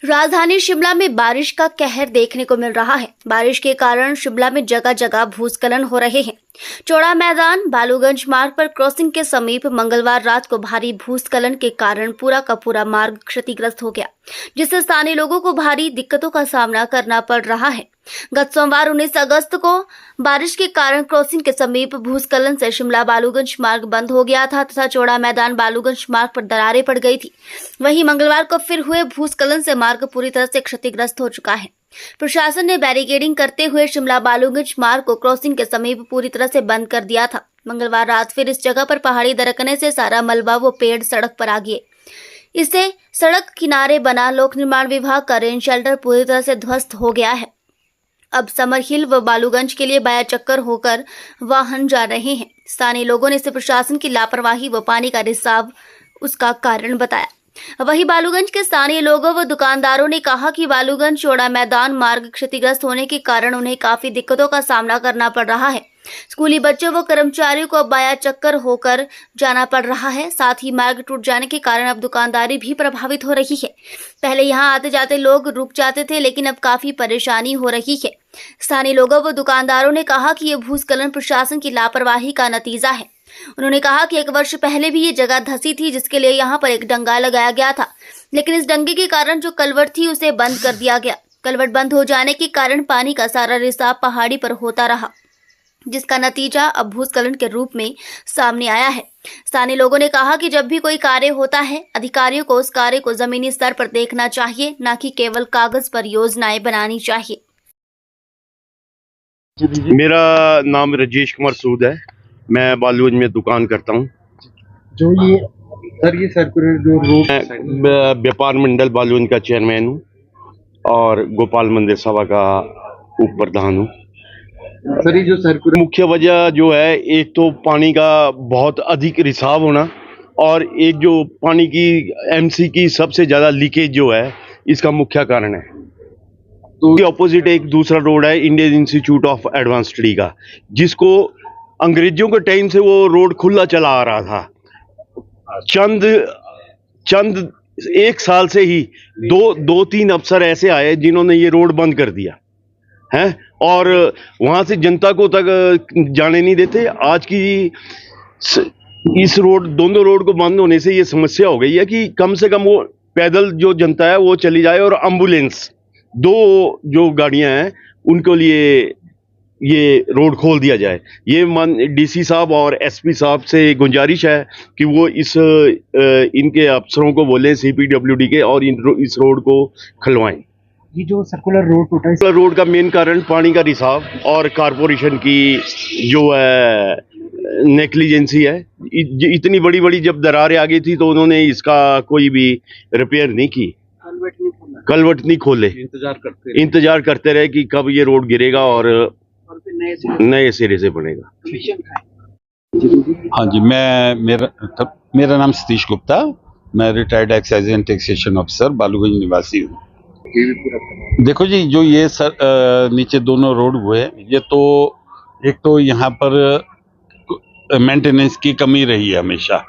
राजधानी शिमला में बारिश का कहर देखने को मिल रहा है। बारिश के कारण शिमला में जगह जगह भूस्खलन हो रहे हैं। चौड़ा मैदान बालूगंज मार्ग पर क्रॉसिंग के समीप मंगलवार रात को भारी भूस्खलन के कारण पूरा का पूरा मार्ग क्षतिग्रस्त हो गया, जिससे स्थानीय लोगों को भारी दिक्कतों का सामना करना पड़ रहा है। गत सोमवार 19 अगस्त को बारिश के कारण क्रॉसिंग के समीप भूस्खलन से शिमला बालूगंज मार्ग बंद हो गया था तथा चौड़ा मैदान बालूगंज मार्ग पर दरारें पड़ गई थी। वहीं मंगलवार को फिर हुए भूस्खलन से मार्ग पूरी तरह से क्षतिग्रस्त हो चुका है। प्रशासन ने बैरिकेडिंग करते हुए शिमला बालूगंज मार्ग को क्रॉसिंग के समीप पूरी तरह से बंद कर दिया था। मंगलवार रात फिर इस जगह पर पहाड़ी दरकने से सारा मलबा व पेड़ सड़क पर आ गए। इससे सड़क किनारे बना लोक निर्माण विभाग का रेन शेल्टर पूरी तरह से ध्वस्त हो गया है। अब समर हिल व बालूगंज के लिए बाया चक्कर होकर वाहन जा रहे हैं। स्थानीय लोगों ने इसे प्रशासन की लापरवाही व पानी का रिसाव उसका कारण बताया। वहीं बालूगंज के स्थानीय लोगों व दुकानदारों ने कहा कि बालूगंज चौड़ा मैदान मार्ग क्षतिग्रस्त होने के कारण उन्हें काफी दिक्कतों का सामना करना पड़ रहा है। स्कूली बच्चों व कर्मचारियों को अब बाया चक्कर होकर जाना पड़ रहा है। साथ ही मार्ग टूट जाने के कारण अब दुकानदारी भी प्रभावित हो रही है। पहले यहां आते जाते लोग रुक जाते थे, लेकिन अब काफी परेशानी हो रही है। स्थानीय लोगों व दुकानदारों ने कहा कि यह भूस्खलन प्रशासन की लापरवाही का नतीजा है। उन्होंने कहा कि 1 वर्ष पहले भी ये जगह धंसी थी, जिसके लिए यहाँ पर एक डंगा लगाया गया था, लेकिन इस डंगे के कारण जो कलवट थी उसे बंद कर दिया गया। कलवट बंद हो जाने के कारण पानी का सारा रिसाव पहाड़ी पर होता रहा, जिसका नतीजा अब भूस्खलन के रूप में सामने आया है। स्थानीय लोगों ने कहा कि जब भी कोई कार्य होता है, अधिकारियों को उस कार्य को जमीनी स्तर पर देखना चाहिए, न कि केवल कागज पर योजनाएं बनानी चाहिए। मेरा नाम राजेश कुमार सूद है। मैं बालूगंज में दुकान करता हूँ। जो ये सर्कुलर जो रोड व्यापार मंडल बालूगंज का चेयरमैन हूँ और गोपाल मंदिर सभा का उप प्रधान हूँ। सर, ये जो सर्कुलर मुख्य वजह जो है, एक तो पानी का बहुत अधिक रिसाव होना और एक जो पानी की एमसी की सबसे ज्यादा लीकेज जो है, इसका मुख्य कारण है। तो ऑपोजिट एक दूसरा रोड है Indian institute of advance study का, जिसको अंग्रेजों के टाइम से वो रोड खुला चला आ रहा था। चंद 1 साल से ही दो तीन अफसर ऐसे आए जिन्होंने ये रोड बंद कर दिया है और वहां से जनता को तक जाने नहीं देते। आज की इस दोनों रोड को बंद होने से ये समस्या हो गई है कि कम से कम वो पैदल जो जनता है वो चली जाए और एम्बुलेंस 2 जो गाड़ियां हैं उनके लिए ये रोड खोल दिया जाए। ये डीसी साहब और एसपी साहब से गुजारिश है कि वो इनके अफसरों को बोले, सीपीडब्ल्यूडी के, और इस रोड को खुलवाएं। ये जो सर्कुलर रोड टूटा है, रोड का मेन कारण पानी का रिसाव और कारपोरेशन की जो है नेग्लिजेंसी है। इतनी बड़ी जब दरारें आ गई थी तो उन्होंने इसका कोई भी रिपेयर नहीं की, कलवट नहीं खोले, इंतजार करते रहे कि कब ये रोड गिरेगा और नए सिरे से बनेगा। हाँ जी, मेरा नाम सतीश गुप्ता, मैं retired excise and taxation officer Baluganj निवासी हूँ। देखो जी, जो ये नीचे दोनों रोड हुए, ये तो एक तो यहाँ पर मेंटेनेंस की कमी रही है हमेशा,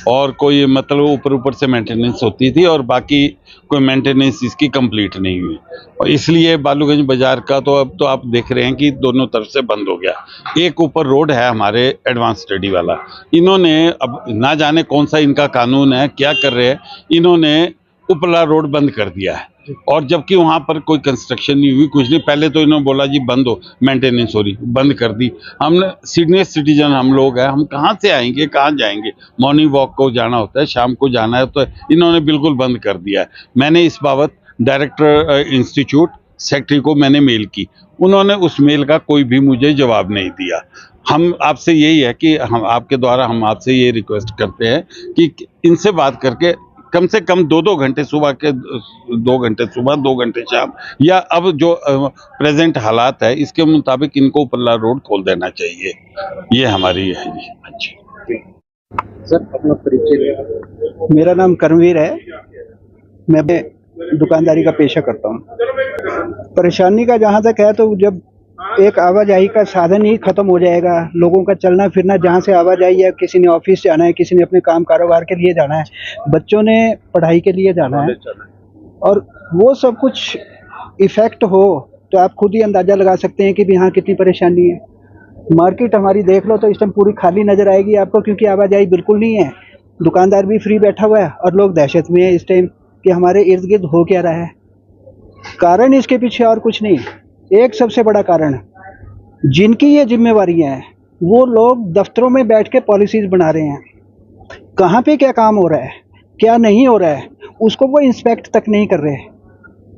और कोई मतलब ऊपर से मेंटेनेंस होती थी और बाकी कोई मेंटेनेंस इसकी कंप्लीट नहीं हुई, और इसलिए बालूगंज बाजार का तो अब तो आप देख रहे हैं कि दोनों तरफ से बंद हो गया। एक ऊपर रोड है हमारे एडवांस स्टडी वाला, इन्होंने अब ना जाने कौन सा इनका कानून है, क्या कर रहे हैं, इन्होंने ऊपरला रोड बंद कर दिया है, और जबकि वहां पर कोई कंस्ट्रक्शन नहीं हुई, कुछ नहीं। पहले तो इन्होंने बोला जी बंद हो, मेंटेनेंस हो रही, बंद कर दी। हमने सीनियर सिटीजन हम लोग हैं, हम कहाँ से आएंगे, कहाँ जाएंगे? मॉर्निंग वॉक को जाना होता है, शाम को जाना है, तो इन्होंने बिल्कुल बंद कर दिया है। मैंने इस बाबत डायरेक्टर इंस्टीट्यूट सेक्रेटरी को मैंने मेल की, उन्होंने उस मेल का कोई भी मुझे जवाब नहीं दिया। हम आपसे यही है कि हम आपके द्वारा हम आपसे ये रिक्वेस्ट करते हैं कि इनसे बात करके कम से कम 2-2 घंटे सुबह के 2 घंटे सुबह 2 घंटे शाम, या अब जो प्रेजेंट हालात है इसके मुताबिक इनको ऊपरला रोड खोल देना चाहिए। ये हमारी है जी। अच्छा सर, अपना परिचय। मेरा नाम कर्मवीर है, मैं दुकानदारी का पेशा करता हूँ। परेशानी का जहाँ तक है, तो जब एक आवाजाही का साधन ही खत्म हो जाएगा, लोगों का चलना फिरना, जहाँ से आवाजाही है, किसी ने ऑफिस जाना है, किसी ने अपने काम कारोबार के लिए जाना है, बच्चों ने पढ़ाई के लिए जाना है, और वो सब कुछ इफेक्ट हो तो आप खुद ही अंदाजा लगा सकते हैं कि भी हाँ कितनी परेशानी है। मार्केट हमारी देख लो तो इस टाइम पूरी खाली नजर आएगी आपको, क्योंकि आवाजाही बिल्कुल नहीं है। दुकानदार भी फ्री बैठा हुआ है और लोग दहशत में है इस टाइम कि हमारे इर्द गिर्द हो क्या रहा है। कारण इसके पीछे और कुछ नहीं, एक सबसे बड़ा कारण, जिनकी ये जिम्मेवारियां हैं वो लोग दफ्तरों में बैठ के पॉलिसीज बना रहे हैं। कहाँ पे क्या काम हो रहा है क्या नहीं हो रहा है उसको वो इंस्पेक्ट तक नहीं कर रहे।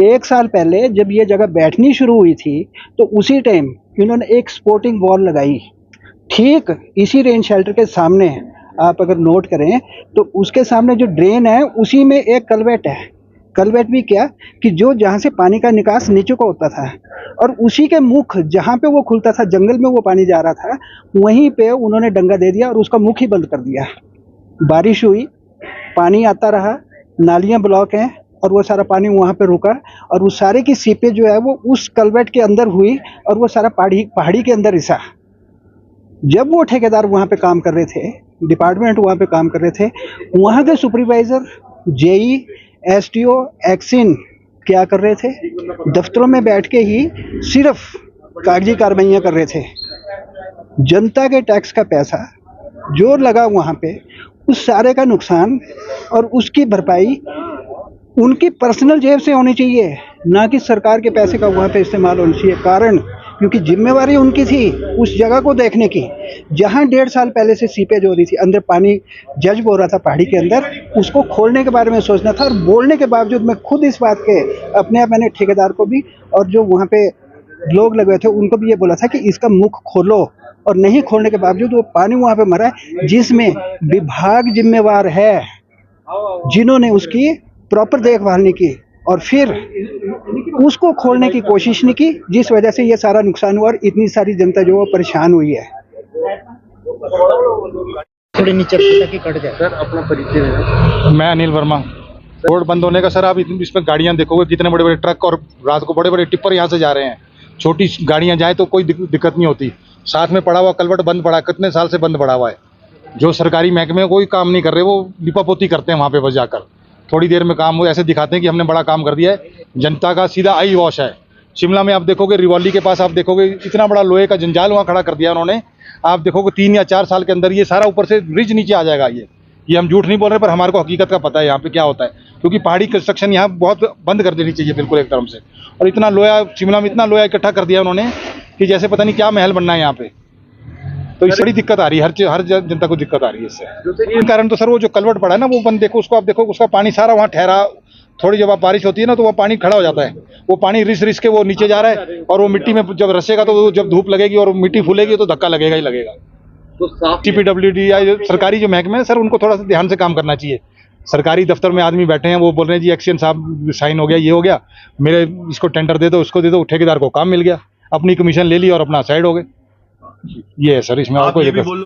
1 साल पहले जब ये जगह बैठनी शुरू हुई थी तो उसी टाइम इन्होंने एक स्पोर्टिंग वॉल लगाई, ठीक इसी रेन शेल्टर के सामने। आप अगर नोट करें तो उसके सामने जो ड्रेन है उसी में एक कलवेट है। कलवेट भी क्या कि जो जहाँ से पानी का निकास नीचे को होता था और उसी के मुख जहाँ पे वो खुलता था, जंगल में वो पानी जा रहा था, वहीं पे उन्होंने डंगा दे दिया और उसका मुख ही बंद कर दिया। बारिश हुई, पानी आता रहा, नालियाँ ब्लॉक हैं और वो सारा पानी वहाँ पे रुका और उस सारे की सीपेज जो है वो उस कलवेट के अंदर हुई और वो सारा पहाड़ी के अंदर रिसा। जब वो ठेकेदार वहाँ पे काम कर रहे थे, डिपार्टमेंट वहाँ पे काम कर रहे थे, वहाँ के सुपरवाइजर, जेई, एसटीओ, एक्सिन क्या कर रहे थे, दफ्तरों में बैठ के ही सिर्फ कागजी कार्रवाइयाँ कर रहे थे। जनता के टैक्स का पैसा जो लगा वहाँ पे, उस सारे का नुकसान और उसकी भरपाई उनकी पर्सनल जेब से होनी चाहिए, ना कि सरकार के पैसे का वहाँ पे इस्तेमाल होना चाहिए। कारण क्योंकि जिम्मेवारी उनकी थी उस जगह को देखने की जहाँ 1.5 साल पहले से सीपेज हो रही थी, अंदर पानी जज्ब हो रहा था पहाड़ी के अंदर, उसको खोलने के बारे में सोचना था। और बोलने के बावजूद मैं खुद इस बात के अपने आप मैंने ठेकेदार को भी और जो वहाँ पे लोग लगे थे उनको भी ये बोला था कि इसका मुख खोलो, और नहीं खोलने के बावजूद वो पानी वहाँ पे मरा है, जिसमें विभाग जिम्मेवार है जिन्होंने उसकी प्रॉपर देखभाल नहीं की और फिर उसको खोलने की कोशिश नहीं की, जिस वजह से ये सारा नुकसान हुआ और इतनी सारी जनता जो है परेशान हुई है। थोड़ी नीचे ताकि कट जाए। सर अपना परिचय देना। मैं अनिल वर्मा। रोड बंद होने का सर आप इसमें गाड़ियां देखोगे कितने बड़े बड़े ट्रक और रात को बड़े बड़े टिप्पर यहाँ से जा रहे हैं। छोटी गाड़ियां जाए तो कोई दिक्कत नहीं होती। साथ में पड़ा हुआ कलवट बंद पड़ा है, कितने साल से बंद पड़ा हुआ है। जो सरकारी महकमे कोई काम नहीं कर रहे, वो लिपापोती करते हैं वहाँ पे बस जाकर। थोड़ी देर में काम हो ऐसे दिखाते हैं कि हमने बड़ा काम कर दिया है। जनता का सीधा आई वॉश है। शिमला में आप देखोगे रिवॉली के पास आप देखोगे इतना बड़ा लोहे का जंजाल वहाँ खड़ा कर दिया उन्होंने। आप देखोगे 3 या 4 साल के अंदर ये सारा ऊपर से रिज नीचे आ जाएगा। ये हम झूठ नहीं बोल रहे, पर हमारे को हकीकत का पता है यहाँ पे क्या होता है, क्योंकि पहाड़ी कंस्ट्रक्शन यहाँ बहुत बंद कर देनी चाहिए बिल्कुल एक तरफ से। और इतना लोहा शिमला में इतना लोहा इकट्ठा कर दिया उन्होंने कि जैसे पता नहीं क्या महल बनना है यहाँ पे। तो इस बड़ी दिक्कत आ रही है, हर जनता को दिक्कत आ रही है इससे। इन कारण तो सर वो जो कलवट पड़ा है ना, वो बंद देखो उसको, आप देखो उसका पानी सारा वहाँ ठहरा। थोड़ी जब बारिश होती है ना तो वो पानी खड़ा हो जाता है, वो पानी रिस के वो नीचे जा रहा है और वो मिट्टी में जब रसेगा तो जब धूप लगेगी और मिट्टी फूलेगी तो धक्का लगेगा ही लगेगा। तो TPWD या सरकारी जो महकमे है सर, उनको थोड़ा सा ध्यान से काम करना चाहिए। सरकारी दफ्तर में आदमी बैठे हैं, वो बोल रहे हैं जी एक्शन साहब साइन हो गया, ये हो गया, मेरे इसको टेंडर दे दो, उसको दे दो, ठेकेदार को काम मिल गया, अपनी कमीशन ले ली और अपना साइड हो गए। ये है सर, इसमें और कोई दिक्कत